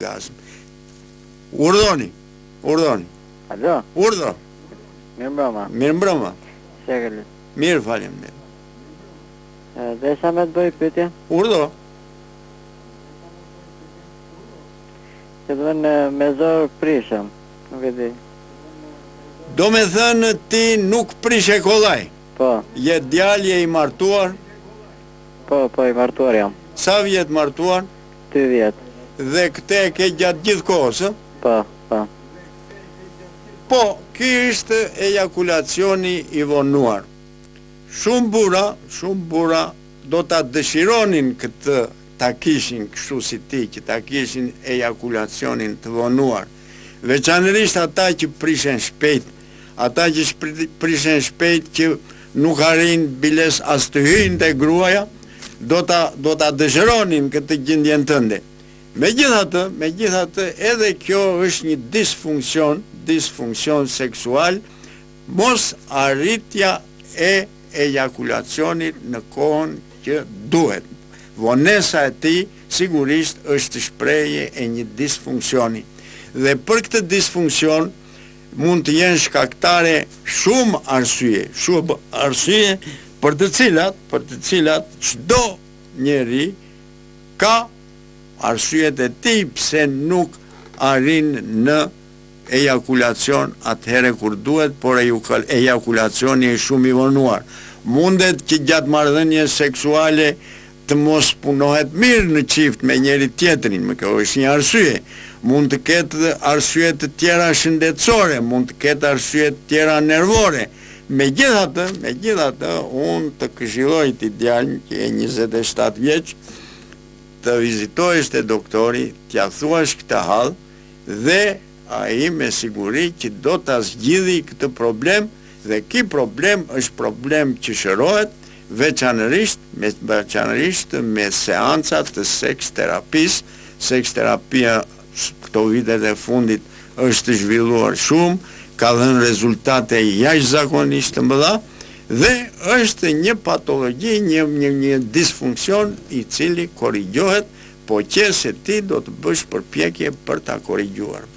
orgazm. Urdhoni. Alo, Urdhë. mirë mbrëma. Mirë mbrëma. Shekëllit. Mirë, falim ne. Dhe sa me të bëj pyetje? Urdhë. Që të vënë me zorë prishëm. Nuk e di. Do me thënë ti nuk prishe kollaj. Po, Je djalë, je i martuar. po, i martuar jam. Sa vjet martuar? 2 vjet. Dhe këte e ke gjatë gjithë kohës, ë? Po. Po, ky është ejakulacioni i vonuar. Shumë bura do ta dëshironin këtë, ta kishin kështu si ti, që ta kishin ejakulacionin të vonuar. Veçanërisht ata që prishen shpejt, që nuk arrin biles as të hyjnë te gruaja, do ta dëshironin këtë gjendjen tënde. Megjithatë, edhe kjo është një disfunksion seksual, mos arritja e ejakulacionit në kohën që duhet. Vonesa e ti sigurisht është shprehje e një disfunksioni. Dhe për këtë disfunksion mund të jenë shkaktare shumë arsye për të cilat çdo njeri ka arsyet e tij pse nuk arrin në ejakulacion atëherë kur duhet, por ejakulacioni është shumë i vonuar. Mundet që gjatë marrëdhënies seksuale të mos punohet mirë në qift me njëri tjetrin, më kjo është një arsye. Mund të ketë arsye të tjera shëndetësore, mund të ketë arsye të tjera nervore. Megjithatë, unë të këshilloj ti djalin që e 27 vjeç, të vizitohesh te doktori, t'ja thuash këtë hall dhe ai me siguri që do ta zgjidhi këtë problem, dhe ky problem është problem që shërohet veçanërisht me seanca të seks terapisë. Seks terapia këto vitet e fundit është zhvilluar shumë, ka dhënë rezultate jashtëzakonisht të mëdha dhe është një patologji, një disfunksion i cili korrigjohet, po që se ti do të bësh përpjekje për ta korrigjuar,